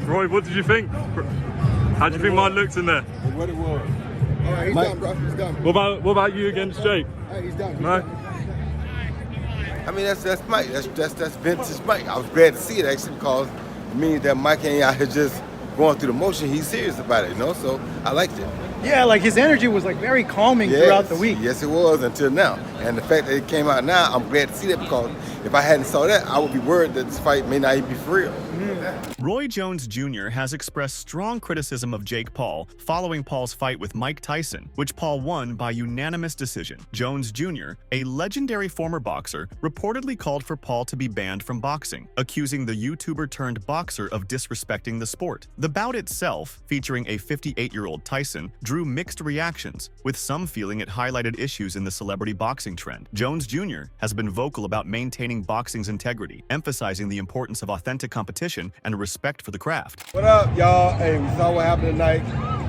Roy, what did you think? How do you think mine looked in there? What it was. All right, he's done, bro. He's done. What about you against Jake? Hey, he's done. No? I mean, that's Mike. That's vintage Mike. I was glad to see it actually because it means that Mike ain't out here just going through the motion. He's serious about it, you know. So I liked it. Yeah, like his energy was like very calming throughout the week. Yes, it was until now. And the fact that it came out now, I'm glad to see that because if I hadn't saw that, I would be worried that this fight may not even be for real. Roy Jones Jr. has expressed strong criticism of Jake Paul following Paul's fight with Mike Tyson, which Paul won by unanimous decision. Jones Jr., a legendary former boxer, reportedly called for Paul to be banned from boxing, accusing the YouTuber-turned-boxer of disrespecting the sport. The bout itself, featuring a 58-year-old Tyson, drew mixed reactions, with some feeling it highlighted issues in the celebrity boxing trend. Jones Jr. has been vocal about maintaining boxing's integrity, emphasizing the importance of authentic competition and respect for the craft. What up, y'all? Hey, we saw what happened tonight.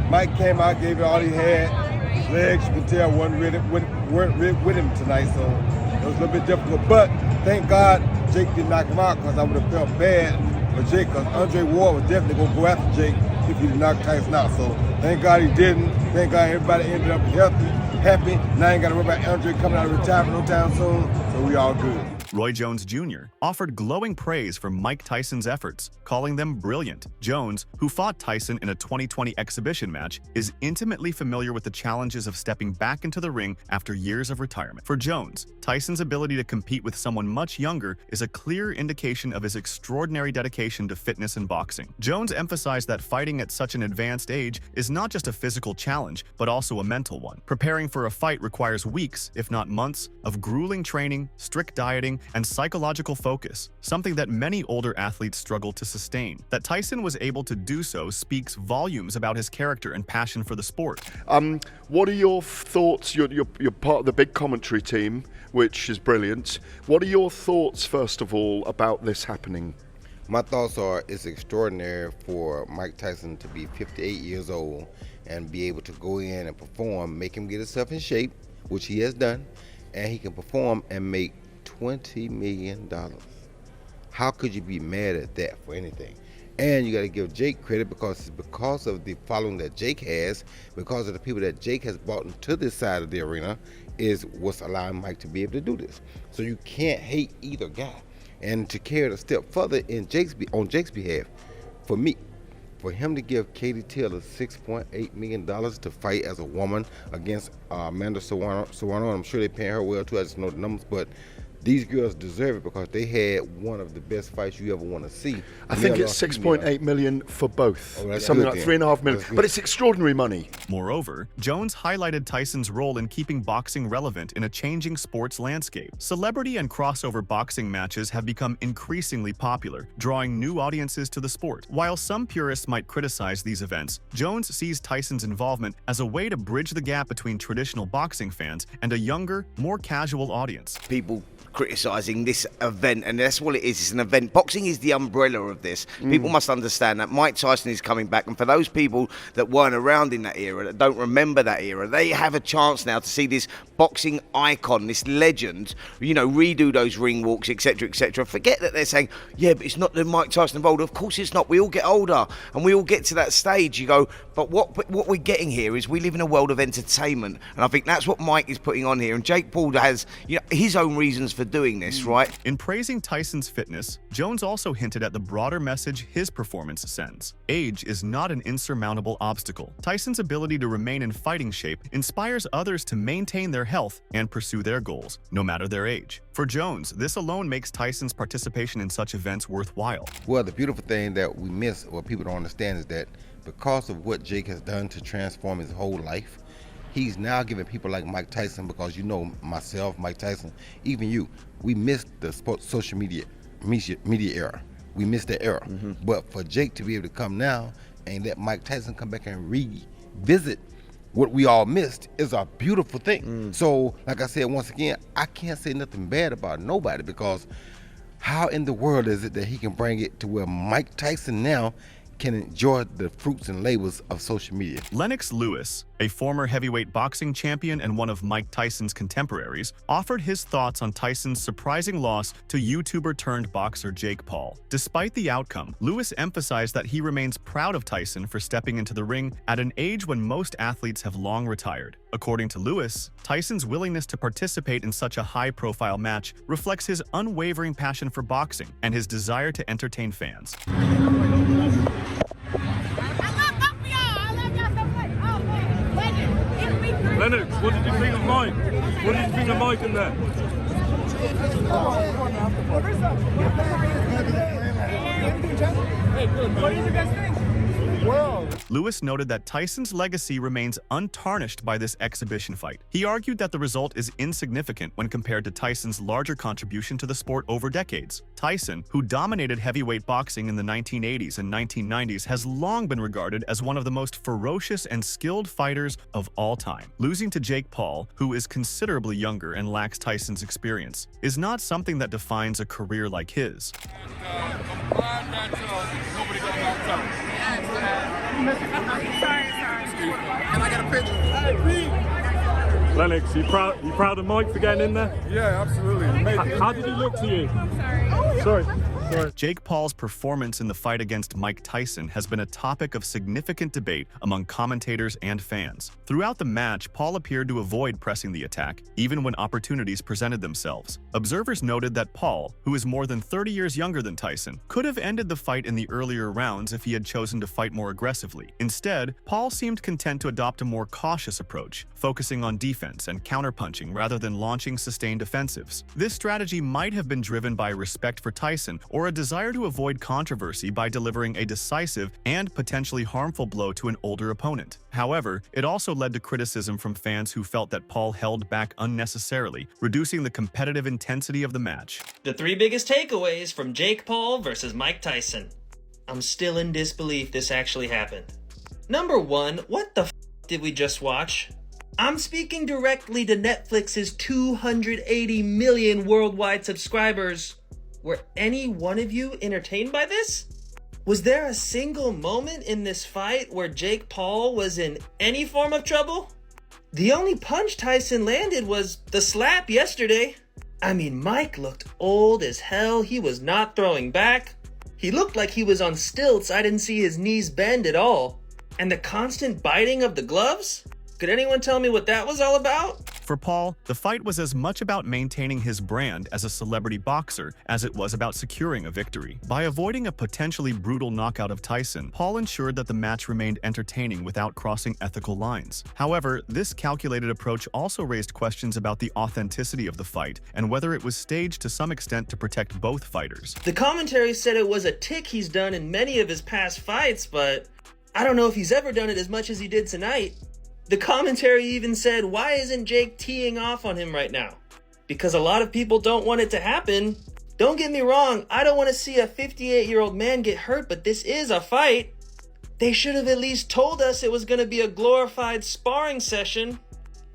Mike came out, gave it all he had. His legs, you could tell, weren't really with him tonight, so it was a little bit difficult. But thank God Jake didn't knock him out because I would have felt bad for Jake because Andre Ward was definitely going to go after Jake if he did knock Tyson out. So thank God he didn't. Thank God everybody ended up healthy, happy. Now I ain't got to worry about Andre coming out of retirement no time soon, so we all good. Roy Jones Jr. offered glowing praise for Mike Tyson's efforts, calling them brilliant. Jones, who fought Tyson in a 2020 exhibition match, is intimately familiar with the challenges of stepping back into the ring after years of retirement. For Jones, Tyson's ability to compete with someone much younger is a clear indication of his extraordinary dedication to fitness and boxing. Jones emphasized that fighting at such an advanced age is not just a physical challenge, but also a mental one. Preparing for a fight requires weeks, if not months, of grueling training, strict dieting, and psychological focus, something that many older athletes struggle to sustain. That Tyson was able to do so speaks volumes about his character and passion for the sport. What are your thoughts? You're part of the big commentary team, which is brilliant. What are your thoughts, first of all, about this happening? My thoughts are it's extraordinary for Mike Tyson to be 58 years old and be able to go in and perform, make him get himself in shape, which he has done, and he can perform and make $20 million. How could you be mad at that for anything? And you got to give Jake credit because it's because of the following that Jake has, because of the people that Jake has brought into this side of the arena, is what's allowing Mike to be able to do this. So you can't hate either guy. And to carry it a step further on Jake's behalf, for me, for him to give Katie Taylor $6.8 million to fight as a woman against Amanda Serrano, I'm sure they're paying her well too, I just know the numbers, but these girls deserve it because they had one of the best fights you ever want to see. I think it's 6.8 million for both. Oh, that's something good like then. 3.5 million. But it's extraordinary money. Moreover, Jones highlighted Tyson's role in keeping boxing relevant in a changing sports landscape. Celebrity and crossover boxing matches have become increasingly popular, drawing new audiences to the sport. While some purists might criticize these events, Jones sees Tyson's involvement as a way to bridge the gap between traditional boxing fans and a younger, more casual audience. People criticising this event, and that's what it is. It's an event. Boxing is the umbrella of this. People must understand that Mike Tyson is coming back, and for those people that weren't around in that era, that don't remember that era, they have a chance now to see this boxing icon, this legend, you know, redo those ring walks, etc., etc. Forget that they're saying, yeah, but it's not the Mike Tyson of old. Of course it's not. We all get older, and we all get to that stage. You go, but what we're getting here is we live in a world of entertainment, and I think that's what Mike is putting on here. And Jake Paul has, you know, his own reasons for doing this, right? In praising Tyson's fitness, Jones also hinted at the broader message his performance sends. Age is not an insurmountable obstacle. Tyson's ability to remain in fighting shape inspires others to maintain their health and pursue their goals, no matter their age. For Jones, this alone makes Tyson's participation in such events worthwhile. Well, the beautiful thing that we miss, or people don't understand, is that because of what Jake has done to transform his whole life, he's now giving people like Mike Tyson, because you know myself, Mike Tyson, even you, we missed the social media era. We missed that era. But for Jake to be able to come now and let Mike Tyson come back and revisit what we all missed is a beautiful thing. So, like I said, once again, I can't say nothing bad about nobody, because how in the world is it that he can bring it to where Mike Tyson now can enjoy the fruits and labors of social media. Lennox Lewis, a former heavyweight boxing champion and one of Mike Tyson's contemporaries, offered his thoughts on Tyson's surprising loss to YouTuber-turned-boxer Jake Paul. Despite the outcome, Lewis emphasized that he remains proud of Tyson for stepping into the ring at an age when most athletes have long retired. According to Lewis, Tyson's willingness to participate in such a high-profile match reflects his unwavering passion for boxing and his desire to entertain fans. Lennox, what did you think of Mike? What did you think of Mike in there? What did you guys think? Lewis noted that Tyson's legacy remains untarnished by this exhibition fight. He argued that the result is insignificant when compared to Tyson's larger contribution to the sport over decades. Tyson, who dominated heavyweight boxing in the 1980s and 1990s, has long been regarded as one of the most ferocious and skilled fighters of all time. Losing to Jake Paul, who is considerably younger and lacks Tyson's experience, is not something that defines a career like his. And I got a picture. Lennox, you proud of Mike for getting in there? Yeah, absolutely. How did he look to you? Sorry. Jake Paul's performance in the fight against Mike Tyson has been a topic of significant debate among commentators and fans. Throughout the match, Paul appeared to avoid pressing the attack, even when opportunities presented themselves. Observers noted that Paul, who is more than 30 years younger than Tyson, could have ended the fight in the earlier rounds if he had chosen to fight more aggressively. Instead, Paul seemed content to adopt a more cautious approach, focusing on defense and counterpunching rather than launching sustained offensives. This strategy might have been driven by respect for Tyson or a desire to avoid controversy by delivering a decisive and potentially harmful blow to an older opponent. However, it also led to criticism from fans who felt that Paul held back unnecessarily, reducing the competitive intensity of the match. The three biggest takeaways from Jake Paul versus Mike Tyson. I'm still in disbelief this actually happened. Number 1, what the f did we just watch? I'm speaking directly to Netflix's 280 million worldwide subscribers. Were any one of you entertained by this? Was there a single moment in this fight where Jake Paul was in any form of trouble? The only punch Tyson landed was the slap yesterday. I mean, Mike looked old as hell. He was not throwing back. He looked like he was on stilts. I didn't see his knees bend at all. And the constant biting of the gloves? Could anyone tell me what that was all about? For Paul, the fight was as much about maintaining his brand as a celebrity boxer as it was about securing a victory. By avoiding a potentially brutal knockout of Tyson, Paul ensured that the match remained entertaining without crossing ethical lines. However, this calculated approach also raised questions about the authenticity of the fight and whether it was staged to some extent to protect both fighters. The commentary said it was a tick he's done in many of his past fights, but I don't know if he's ever done it as much as he did tonight. The commentary even said, why isn't Jake teeing off on him right now? Because a lot of people don't want it to happen. Don't get me wrong, I don't want to see a 58-year-old man get hurt, but this is a fight. They should have at least told us it was going to be a glorified sparring session.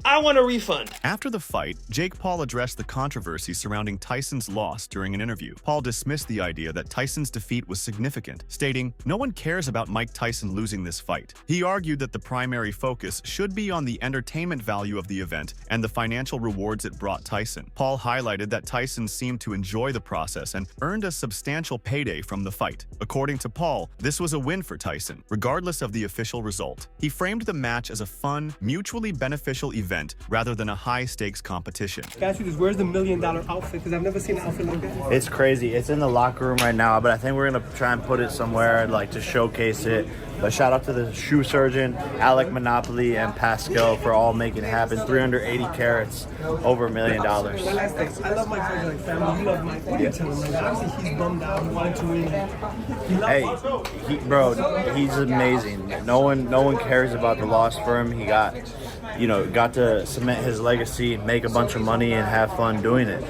I want a refund. After the fight, Jake Paul addressed the controversy surrounding Tyson's loss during an interview. Paul dismissed the idea that Tyson's defeat was significant, stating, "No one cares about Mike Tyson losing this fight." He argued that the primary focus should be on the entertainment value of the event and the financial rewards it brought Tyson. Paul highlighted that Tyson seemed to enjoy the process and earned a substantial payday from the fight. According to Paul, this was a win for Tyson, regardless of the official result. He framed the match as a fun, mutually beneficial event rather than a high-stakes competition. Guys, see this. Where's the $1 million outfit? Because I've never seen an outfit like that. It's crazy. It's in the locker room right now, but I think we're gonna try and put it somewhere like to showcase it. But shout out to the shoe surgeon, Alec Monopoly, and Pascal for all making it happen. 380 carats, over $1 million. My last thing, I love Mike Tyson like family. You love Mike. What do you tell him? Like, obviously he's bummed out. He wanted to win. Hey, bro, he's amazing. No one cares about the loss for him. He got got to cement his legacy, make a bunch of money, and have fun doing it,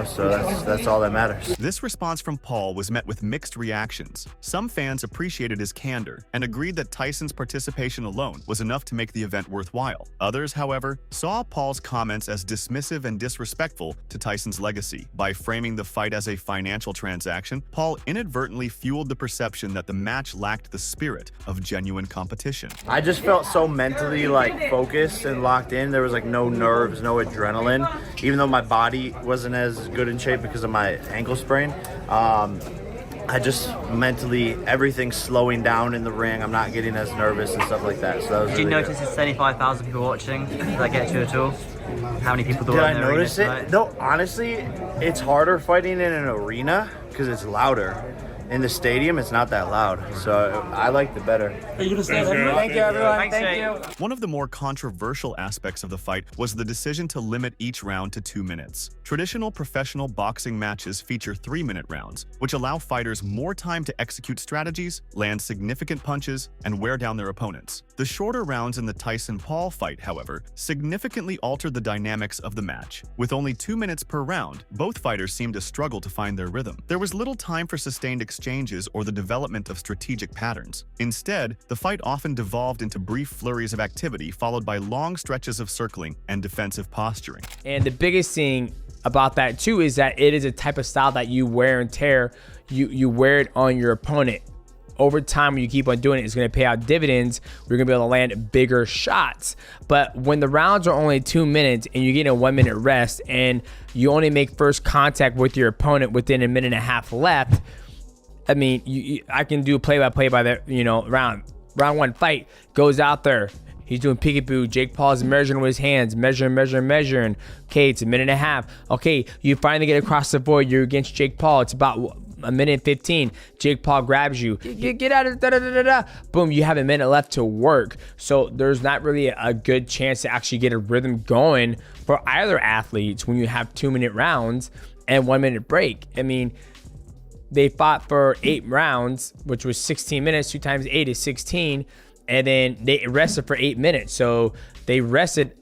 so that's all that matters. This response from Paul was met with mixed reactions. Some fans appreciated his candor and agreed that Tyson's participation alone was enough to make the event worthwhile. Others, however, saw Paul's comments as dismissive and disrespectful to Tyson's legacy. By framing the fight as a financial transaction, Paul inadvertently fueled the perception that the match lacked the spirit of genuine competition. I just felt so mentally focused and locked in. There was no nerves, no adrenaline. Even though my body wasn't as good in shape because of my ankle sprain, I just mentally, everything's slowing down in the ring. I'm not getting as nervous and stuff like that. So that was Did you notice there's 75,000 people watching? Did that get you at all? How many people thought Did I notice it? No, honestly, it's harder fighting in an arena because it's louder. In the stadium, it's not that loud, so I liked it better. Are you gonna stay? Thank you, everyone. Thank you. One of the more controversial aspects of the fight was the decision to limit each round to 2 minutes. Traditional professional boxing matches feature 3-minute rounds, which allow fighters more time to execute strategies, land significant punches, and wear down their opponents. The shorter rounds in the Tyson-Paul fight, however, significantly altered the dynamics of the match. With only 2 minutes per round, both fighters seemed to struggle to find their rhythm. There was little time for sustained exchanges or the development of strategic patterns. Instead, the fight often devolved into brief flurries of activity followed by long stretches of circling and defensive posturing. And the biggest thing about that too is that it is a type of style that you wear and tear. You wear it on your opponent. Over time, when you keep on doing it, it's going to pay out dividends. We're going to be able to land bigger shots. But when the rounds are only 2 minutes and you get a 1 minute rest and you only make first contact with your opponent within a minute and a half left, I mean, I can do play-by-play by the round one fight. Goes out there. He's doing peekaboo. Jake Paul's measuring with his hands. Measuring. Okay, it's a minute and a half. Okay, you finally get across the board. You're against Jake Paul. It's about a minute and 15. Jake Paul grabs you. Get out of da. Boom, you have a minute left to work. So there's not really a good chance to actually get a rhythm going for either athletes when you have 2-minute rounds and 1 minute break. I mean, they fought for 8 rounds, which was 16 minutes. 2 times 8 is 16. And then they rested for 8 minutes. So they rested.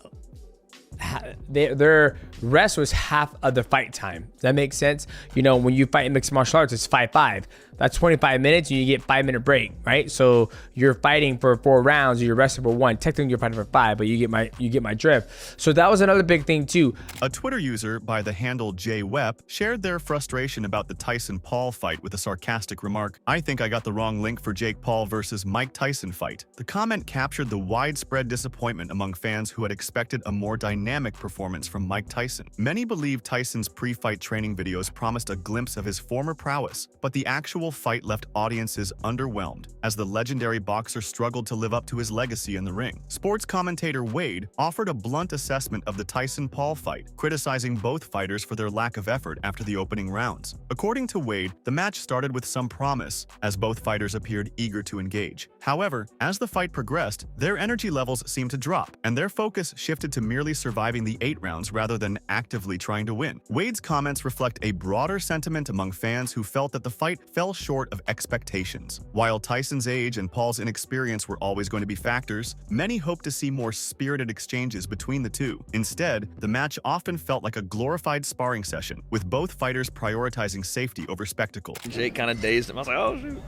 Their rest was half of the fight time. Does that make sense? When you fight in mixed martial arts, it's 5-5. That's 25 minutes and you get 5-minute break, right? So you're fighting for 4 rounds, or you're resting for 1. Technically you're fighting for 5, but you get my drift. So that was another big thing too. A Twitter user by the handle JWep shared their frustration about the Tyson-Paul fight with a sarcastic remark, "I think I got the wrong link for Jake Paul versus Mike Tyson fight." The comment captured the widespread disappointment among fans who had expected a more dynamic performance from Mike Tyson. Many believe Tyson's pre-fight training videos promised a glimpse of his former prowess, but the actual fight left audiences underwhelmed as the legendary boxer struggled to live up to his legacy in the ring. Sports commentator Wade offered a blunt assessment of the Tyson-Paul fight, criticizing both fighters for their lack of effort after the opening rounds. According to Wade, the match started with some promise, as both fighters appeared eager to engage. However, as the fight progressed, their energy levels seemed to drop, and their focus shifted to merely surviving the 8 rounds rather than actively trying to win. Wade's comments reflect a broader sentiment among fans who felt that the fight fell short of expectations. While Tyson's age and Paul's inexperience were always going to be factors, many hoped to see more spirited exchanges between the two. Instead, the match often felt like a glorified sparring session, with both fighters prioritizing safety over spectacle. Jake kind of dazed him. I was like, oh, shoot.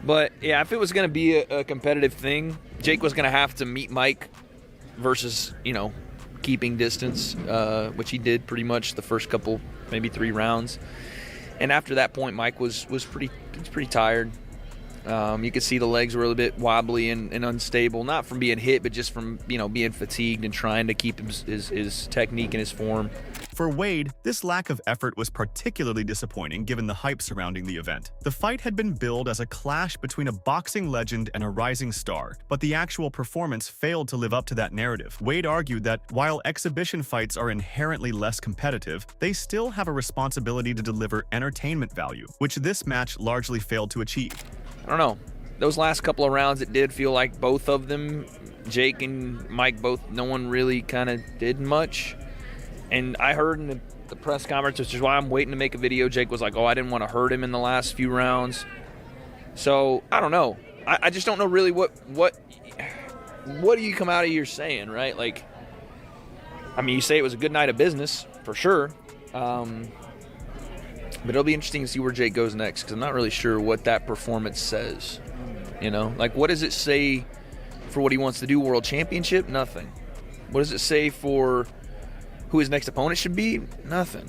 But, yeah, if it was going to be a competitive thing, Jake was going to have to meet Mike versus, keeping distance, which he did pretty much the first couple, maybe 3 rounds. And after that point, Mike was pretty tired. You could see the legs were a little bit wobbly and unstable, not from being hit, but just from being fatigued and trying to keep his technique and his form. For Wade, this lack of effort was particularly disappointing given the hype surrounding the event. The fight had been billed as a clash between a boxing legend and a rising star, but the actual performance failed to live up to that narrative. Wade argued that while exhibition fights are inherently less competitive, they still have a responsibility to deliver entertainment value, which this match largely failed to achieve. I don't know. Those last couple of rounds, it did feel like both of them, Jake and Mike both, no one really kind of did much. And I heard in the press conference, which is why I'm waiting to make a video, Jake was like, oh, I didn't want to hurt him in the last few rounds. So, I don't know. I just don't know really what do you come out of here saying, right? Like, I mean, you say it was a good night of business, for sure. But it'll be interesting to see where Jake goes next, because I'm not really sure what that performance says. You know, like, what does it say for what he wants to do? World Championship? Nothing. What does it say for who his next opponent should be? Nothing.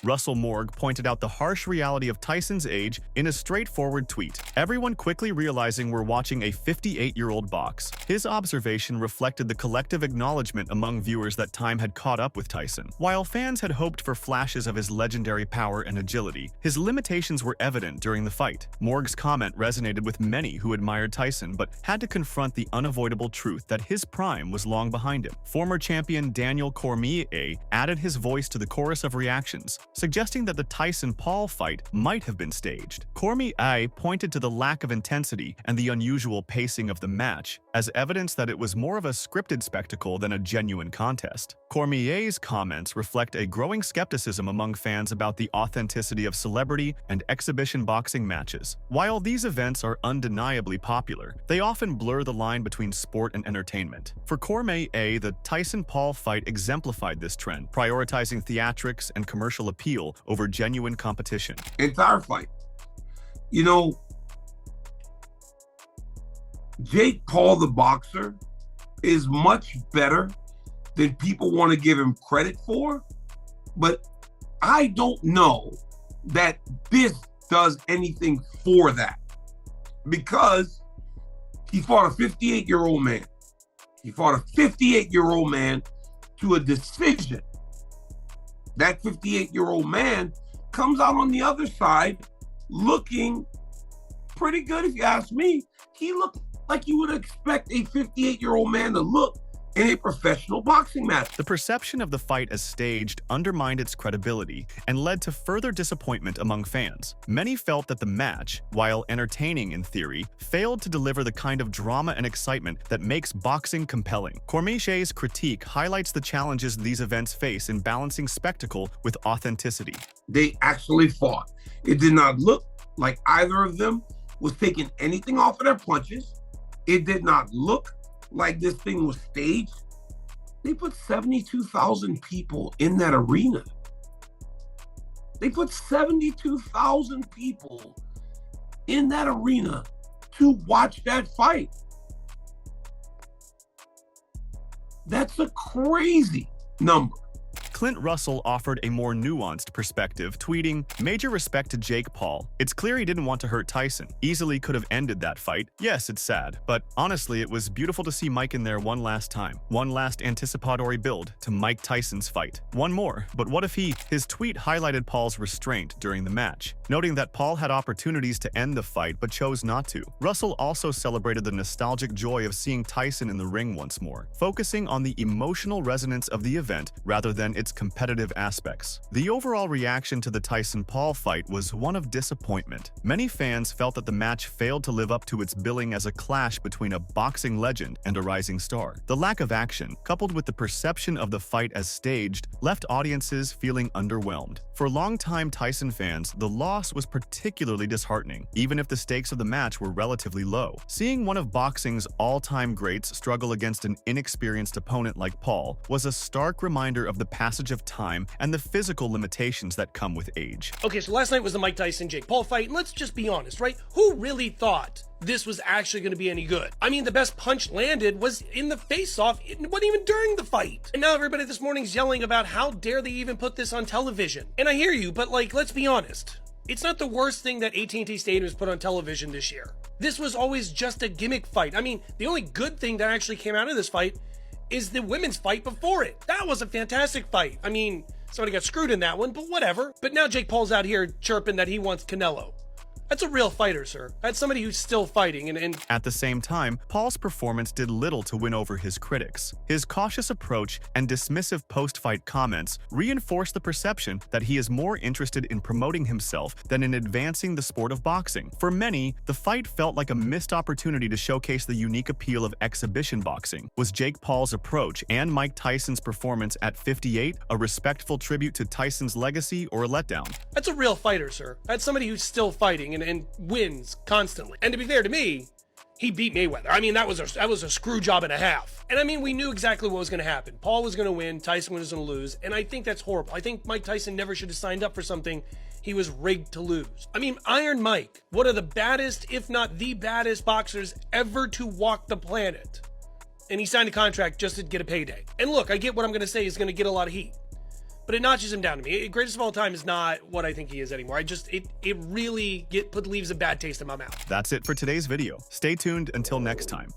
Russell Morg pointed out the harsh reality of Tyson's age in a straightforward tweet, everyone quickly realizing we're watching a 58-year-old box. His observation reflected the collective acknowledgement among viewers that time had caught up with Tyson. While fans had hoped for flashes of his legendary power and agility, his limitations were evident during the fight. Morg's comment resonated with many who admired Tyson but had to confront the unavoidable truth that his prime was long behind him. Former champion Daniel Cormier added his voice to the chorus of reactions, suggesting that the Tyson-Paul fight might have been staged. Cormier pointed to the lack of intensity and the unusual pacing of the match as evidence that it was more of a scripted spectacle than a genuine contest. Cormier's comments reflect a growing skepticism among fans about the authenticity of celebrity and exhibition boxing matches. While these events are undeniably popular, they often blur the line between sport and entertainment. For Cormier, the Tyson-Paul fight exemplified this trend, prioritizing theatrics and commercial appeal over genuine competition. Entire fight. You know, Jake Paul, the boxer, is much better than people want to give him credit for, but I don't know that this does anything for that, because he fought a 58-year-old man. He fought a 58-year-old man to a decision. That 58-year-old man comes out on the other side looking pretty good, if you ask me. He looked like you would expect a 58-year-old man to look in a professional boxing match. The perception of the fight as staged undermined its credibility and led to further disappointment among fans. Many felt that the match, while entertaining in theory, failed to deliver the kind of drama and excitement that makes boxing compelling. Cormier's critique highlights the challenges these events face in balancing spectacle with authenticity. They actually fought. It did not look like either of them was taking anything off of their punches. It did not look like this thing was staged. They put 72,000 people in that arena. They put 72,000 people in that arena to watch that fight. That's a crazy number. Clint Russell offered a more nuanced perspective, tweeting, "Major respect to Jake Paul. It's clear he didn't want to hurt Tyson. Easily could have ended that fight. Yes, it's sad, but honestly, it was beautiful to see Mike in there one last time. One last anticipatory build to Mike Tyson's fight. One more, but what if he..." His tweet highlighted Paul's restraint during the match, noting that Paul had opportunities to end the fight but chose not to. Russell also celebrated the nostalgic joy of seeing Tyson in the ring once more, focusing on the emotional resonance of the event rather than its competitive aspects. The overall reaction to the Tyson-Paul fight was one of disappointment. Many fans felt that the match failed to live up to its billing as a clash between a boxing legend and a rising star. The lack of action, coupled with the perception of the fight as staged, left audiences feeling underwhelmed. For longtime Tyson fans, the loss was particularly disheartening, even if the stakes of the match were relatively low. Seeing one of boxing's all-time greats struggle against an inexperienced opponent like Paul was a stark reminder of the passage of time and the physical limitations that come with age. Okay, so last night was the Mike Tyson-Jake Paul fight, and let's just be honest, right? Who really thought this was actually going to be any good? I mean, the best punch landed was in the face-off. It wasn't even during the fight. And now everybody this morning's yelling about how dare they even put this on television. And I hear you, but like, let's be honest. It's not the worst thing that AT&T Stadium has put on television this year. This was always just a gimmick fight. I mean, the only good thing that actually came out of this fight is the women's fight before it. That was a fantastic fight. I mean, somebody got screwed in that one, but whatever. But now Jake Paul's out here chirping that he wants Canelo. That's a real fighter, sir. That's somebody who's still fighting. And at the same time, Paul's performance did little to win over his critics. His cautious approach and dismissive post-fight comments reinforced the perception that he is more interested in promoting himself than in advancing the sport of boxing. For many, the fight felt like a missed opportunity to showcase the unique appeal of exhibition boxing. Was Jake Paul's approach and Mike Tyson's performance at 58 a respectful tribute to Tyson's legacy or a letdown? that's a real fighter, sir. That's somebody who's still fighting and wins constantly. And to be fair to me, He beat Mayweather. I mean, that was a screw job and a half. And I mean, we knew exactly what was going to happen. Paul was going to win, Tyson was going to lose, and I think that's horrible. I think Mike Tyson never should have signed up for something he was rigged to lose. I mean, Iron Mike, one of the baddest, if not the baddest boxers ever to walk the planet. And he signed a contract just to get a payday. And look, I get what I'm going to say is going to get a lot of heat. But it notches him down to me. Greatest of all time is not what I think he is anymore. It really leaves a bad taste in my mouth. That's it for today's video. Stay tuned until next time.